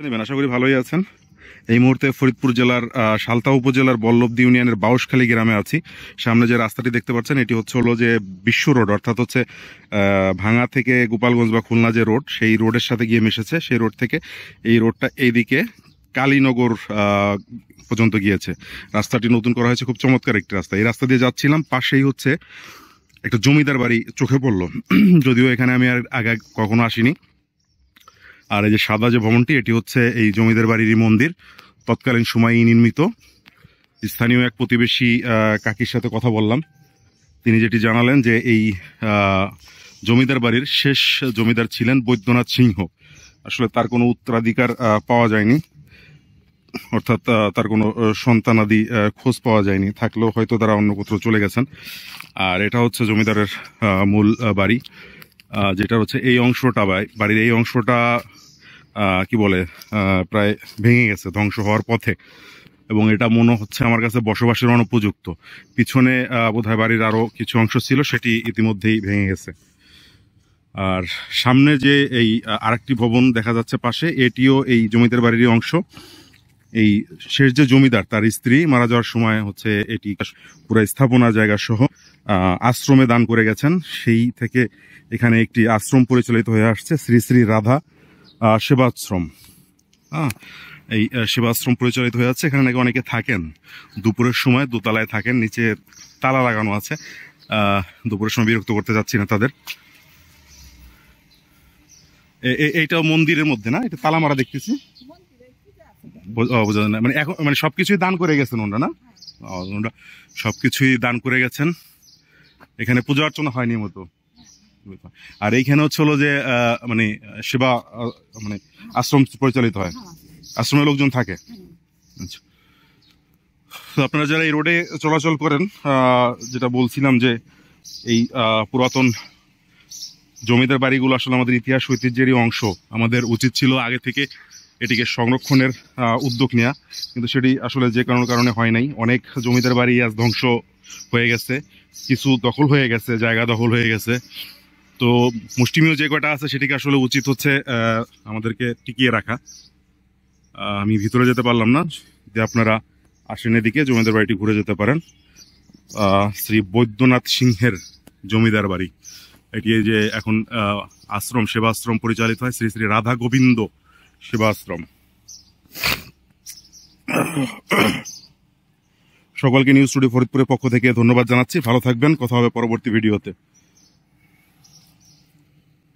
নেবেন, আশা করি ভালোই আছেন। এই মুহূর্তে ফরিদপুর জেলার সালতা উপজেলার বল্লভদী ইউনিয়নের বাউশখালী গ্রামে আছি। সামনে যে রাস্তাটি দেখতে পাচ্ছেন এটি হলো যে বিশ্ব রোড, অর্থাৎ হচ্ছে ভাঙা থেকে গোপালগঞ্জ বা খুলনা যে রোড, সেই রোডের সাথে গিয়ে মিশেছে। সেই রোড থেকে এই রোডটা এইদিকে কালীনগর পর্যন্ত গিয়েছে। রাস্তাটি নতুন করা হয়েছে, খুব চমৎকার একটি রাস্তা। এই রাস্তা দিয়ে যাচ্ছিলাম, পাশেই হচ্ছে একটা জমিদার বাড়ি চোখে পড়লো। যদিও এখানে আমি আর আগে কখনো আসিনি। আর এই যে সাদা যে ভবনটি, এটি হচ্ছে এই জমিদার বাড়িরই মন্দির, তৎকালীন সময়ে নির্মিত। স্থানীয় এক প্রতিবেশী কাকির সাথে কথা বললাম, তিনি যেটি জানালেন যে এই জমিদার বাড়ির শেষ জমিদার ছিলেন বৈদ্যনাথ সিংহ। আসলে তার কোনো উত্তরাধিকার পাওয়া যায়নি, অর্থাৎ তার কোনো সন্তানাদি খোঁজ পাওয়া যায়নি। থাকলেও হয়তো তারা অন্য কোথাও চলে গেছেন। আর এটা হচ্ছে জমিদারের মূল বাড়ি, যেটা হচ্ছে এই অংশটা, বাড়ির এই অংশটা কি বলে প্রায় ভেঙে গেছে, ধ্বংস হওয়ার পথে। এবং এটা মনে হচ্ছে আমার কাছে বসবাসের অনুপযুক্ত। পিছনে বোধহয় বাড়ির আরো কিছু অংশ ছিল, সেটি ইতিমধ্যেই ভেঙে গেছে। আর সামনে যে এই আরেকটি ভবন দেখা যাচ্ছে পাশে, এটিও এই জমিদার বাড়ির অংশ। এই শেষ যে জমিদার, তার স্ত্রী মারা যাওয়ার সময় হচ্ছে এটি পুরো স্থাপনা জায়গা সহ আশ্রমে দান করে গেছেন। সেই থেকে এখানে একটি আশ্রম পরিচালিত হয়ে আসছে, শ্রী শ্রী রাধা সেবাশ্রম। এই সেবাশ্রম পরিচালিত হয়ে যাচ্ছে। এখানে নাকি অনেকে থাকেন, দুপুরের সময় দোতলায় থাকেন, নিচে তালা লাগানো আছে। দুপুরের সময় বিরক্ত করতে যাচ্ছি না তাদের। এইটাও মন্দিরের মধ্যে না, এটা তালা মারা দেখতেছি। বোঝা যায় না, মানে এখন মানে সবকিছুই দান করে গেছেন ওনারা, না? ওনারা সবকিছুই দান করে গেছেন। এখানে পূজা অর্চনা হয়নি মতো। আর এইখানে হচ্ছে হলো যে মানে সেবা, মানে আশ্রম পরিচালিত হয়, আশ্রমে লোকজন থাকে। আচ্ছা, তো আপনারা যারা এই রোডে চলাচল করেন, যেটা বলছিলাম যে এই পুরাতন জমিদার বাড়িগুলো আসলে আমাদের ইতিহাস ঐতিহ্যেরই অংশ। আমাদের উচিত ছিল আগে থেকে এটিকে সংরক্ষণের উদ্যোগ নেওয়া, কিন্তু সেটি আসলে যে কারণে হয় নাই। অনেক জমিদার বাড়ি আজ ধ্বংস হয়ে গেছে, কিছু দখল হয়ে গেছে, জায়গা দখল হয়ে গেছে। তো মুষ্টিমেয় যে কটা আছে সেটিকে আসলে উচিত হচ্ছে আমাদেরকে টিকিয়ে রাখা। আমি ভিতরে যেতে পারলাম না, যে আপনারা আসেন এদিকে জমিদার বাড়িটি ঘুরে যেতে পারেন। শ্রী বৈদ্যনাথ সিংহের জমিদার বাড়ি এটি। যে এখন আশ্রম, সেবাশ্রম পরিচালিত হয়, শ্রী শ্রী রাধা গোবিন্দ সেবাশ্রম। সকলকে নিউজ স্টুডিও ফরিদপুরের পক্ষ থেকে ধন্যবাদ জানাচ্ছি। ভালো থাকবেন, কথা হবে পরবর্তী ভিডিওতে।